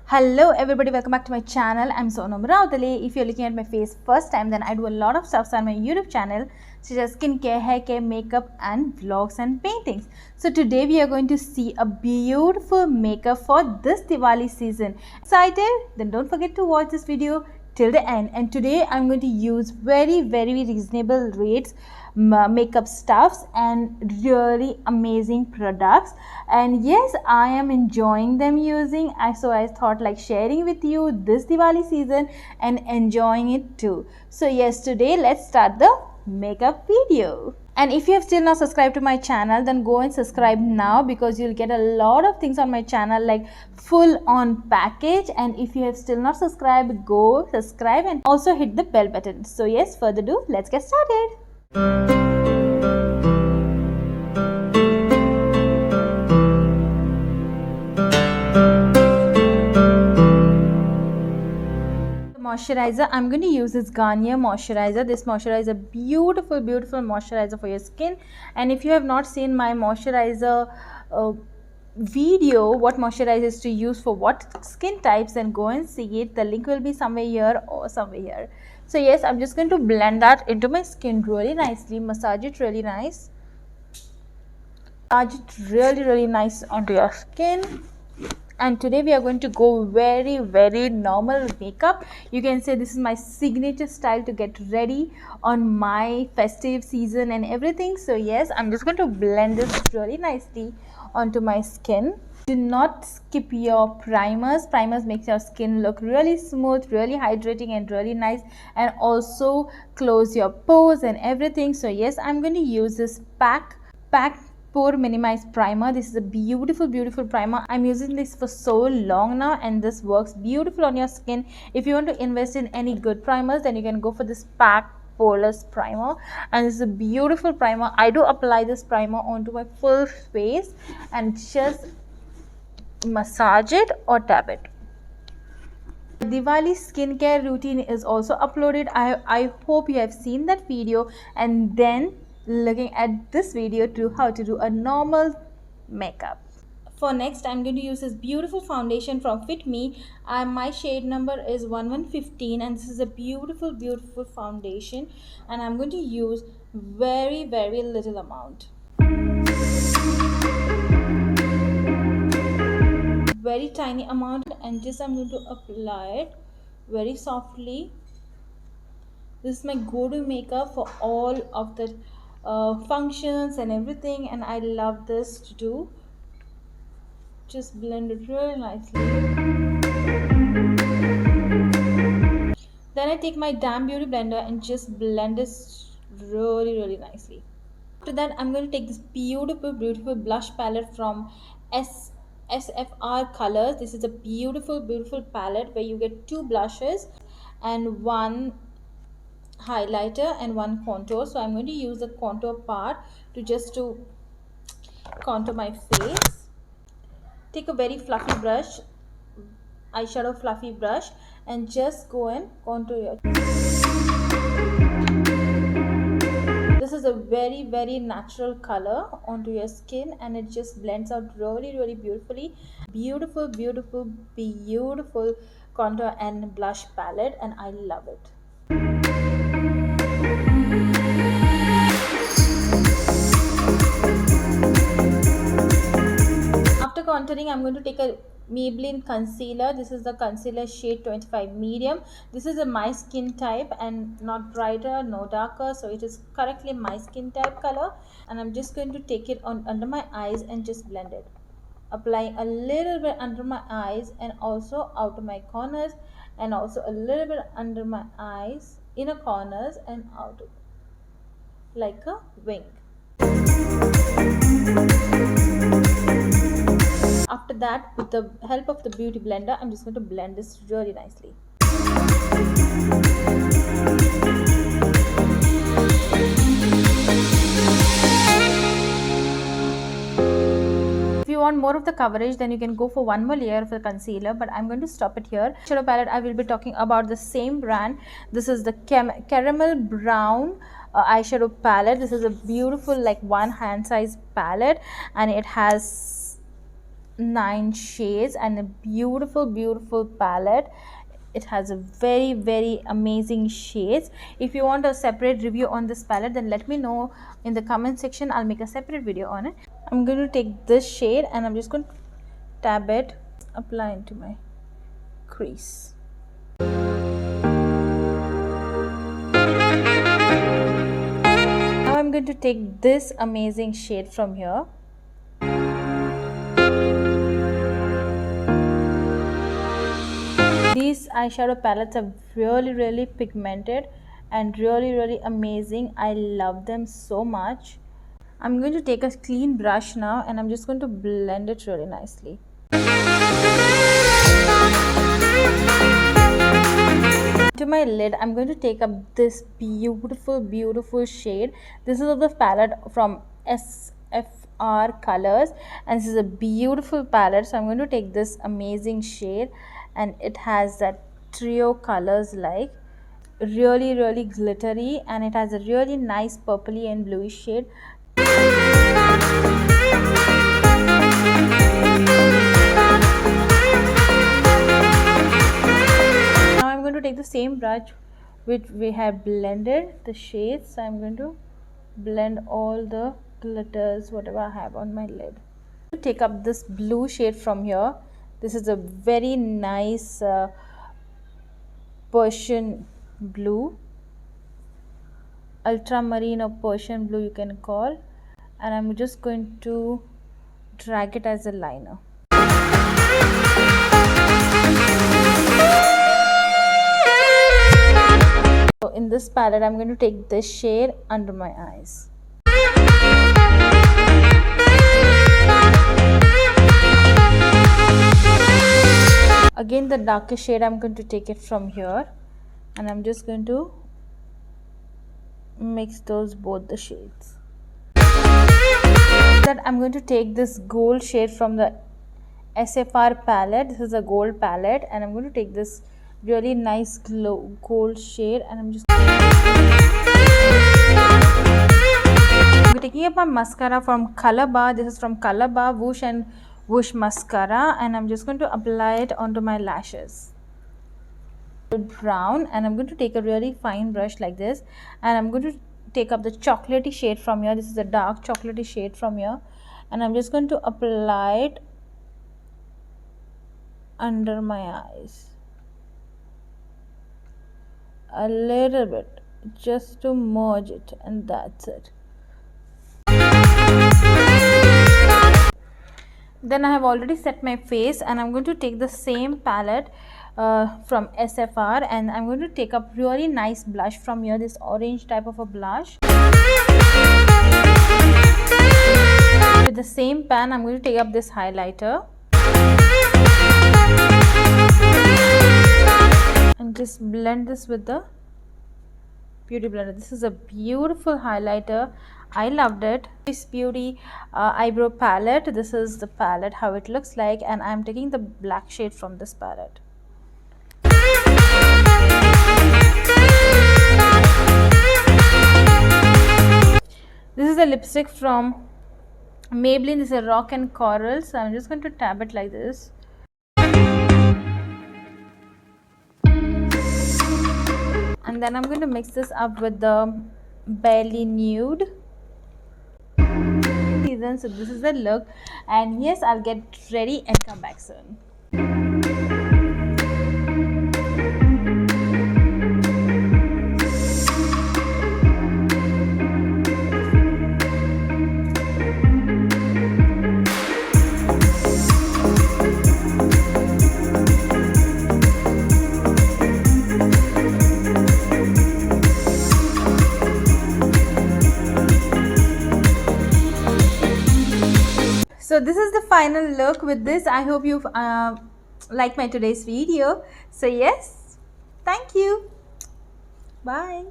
Hello everybody, welcome back to my channel. I'm Sonam Rautale. If you're looking at my face first time, then I do a lot of stuff on my YouTube channel such as skincare, hair care, makeup and vlogs and paintings. So today we are going to see a beautiful makeup for this Diwali season. Excited? Then don't forget to watch this video till the end. And today I'm going to use very reasonable rates makeup stuffs and really amazing products, and yes, I am enjoying them using. So I thought like sharing with you this Diwali season and enjoying it too. So yes, today let's start the makeup video. And if you have still not subscribed to my channel, then go and subscribe now, because you'll get a lot of things on my channel like full on package. And if you have still not subscribed, go subscribe and also hit the bell button. So yes, further ado, let's get started. Moisturizer, I'm going to use this Garnier moisturizer. This moisturizer, beautiful moisturizer for your skin. And if you have not seen my moisturizer video, what moisturizers to use for what skin types, then go and see it. The link will be somewhere here or somewhere here. So yes, I'm just going to blend that into my skin really nicely, massage it really nice, massage it really nice onto your skin. And today we are going to go very normal makeup. You can say this is my signature style to get ready on my festive season and everything. So yes, I'm just going to blend this really nicely onto my skin. Do not skip your primers. Primers makes your skin look really smooth, really hydrating and really nice, and also close your pores and everything. So yes, I'm going to use this pack Pore Minimize Primer. This is a beautiful primer. I'm using this for so long now, and this works beautiful on your skin. If you want to invest in any good primers, then you can go for this pack Poreless Primer, and this is a beautiful primer. I do apply this primer onto my full face and just massage it or tap it. Diwali skincare routine is also uploaded. I hope you have seen that video and then looking at this video to how to do a normal makeup. For next, I'm going to use this beautiful foundation from Fit Me. My shade number is 1115, and this is a beautiful foundation, and I'm going to use very little amount. Very tiny amount, and just I'm going to apply it very softly. This is my go-to makeup for all of the functions and everything, and I love this to do. Just blend it really nicely. Then I take my Damn Beauty blender and just blend this really nicely. After that, I'm going to take this beautiful blush palette from SFR Colors. This is a beautiful palette where you get 2 blushes and 1 highlighter and 1 contour. So I'm going to use the contour part to contour my face. Take a very fluffy brush, eyeshadow fluffy brush, and just go and contour your. This is a very natural color onto your skin, and it just blends out really beautifully. Beautiful contour and blush palette, and I love it. After contouring, I'm going to take a Maybelline concealer. This is the concealer shade 25 medium. This is my skin type, and not brighter, no darker, so it is correctly my skin type color. And I'm just going to take it on under my eyes and just blend it, applying a little bit under my eyes and also outer my corners, and also a little bit under my eyes, inner corners and outer, like a wing. After that, with the help of the beauty blender, I'm just going to blend this really nicely. If you want more of the coverage, then you can go for one more layer of the concealer, but I'm going to stop it here. Shadow palette, I will be talking about the same brand. This is the Caramel Brown eyeshadow palette. This is a beautiful like one hand size palette, and it has 9 shades and a beautiful palette. It has a very amazing shades. If you want a separate review on this palette, then let me know in the comment section. I'll make a separate video on it. I'm going to take this shade and I'm just going to tab it, apply into my crease. Now I'm going to take this amazing shade from here. These eyeshadow palettes are really pigmented and really amazing. I love them so much. I'm going to take a clean brush now and I'm just going to blend it really nicely. To my lid, I'm going to take up this beautiful shade. This is of the palette from SFR Colors, and this is a beautiful palette. So I'm going to take this amazing shade, and it has that trio colors, like really glittery, and it has a really nice purpley and bluish shade. To take the same brush which we have blended the shades, so I'm going to blend all the glitters whatever I have on my lid. To take up this blue shade from here, this is a very nice Persian blue, ultramarine or Persian blue you can call, and I'm just going to drag it as a liner. So in this palette, I'm going to take this shade under my eyes. Again, the darkest shade, I'm going to take it from here, and I'm just going to mix both the shades. That I'm going to take this gold shade from the SFR palette. This is a gold palette, and I'm going to take this really nice gold shade, and I'm taking up my mascara from Colorbar. This is from Colorbar Woosh and Woosh mascara, and I'm just going to apply it onto my lashes. Brown, and I'm going to take a really fine brush like this, and I'm going to take up the chocolatey shade from here. This is a dark chocolatey shade from here, and I'm just going to apply it under my eyes a little bit, just to merge it, and that's it. Then I have already set my face, and I'm going to take the same palette from SFR, and I'm going to take up really nice blush from here, this orange type of a blush. With the same pan, I'm going to take up this highlighter and just blend this with the beauty blender. This is a beautiful highlighter. I loved it. This Beauty eyebrow palette. This is the palette, how it looks like, and I'm taking the black shade from this palette. This is a lipstick from Maybelline. This is a Rock and Coral, so I'm just going to tap it like this. And then I'm going to mix this up with the Barely Nude. So this is the look, and yes, I'll get ready and come back soon. So this is the final look. With this, I hope you've liked my today's video. So yes, thank you. Bye.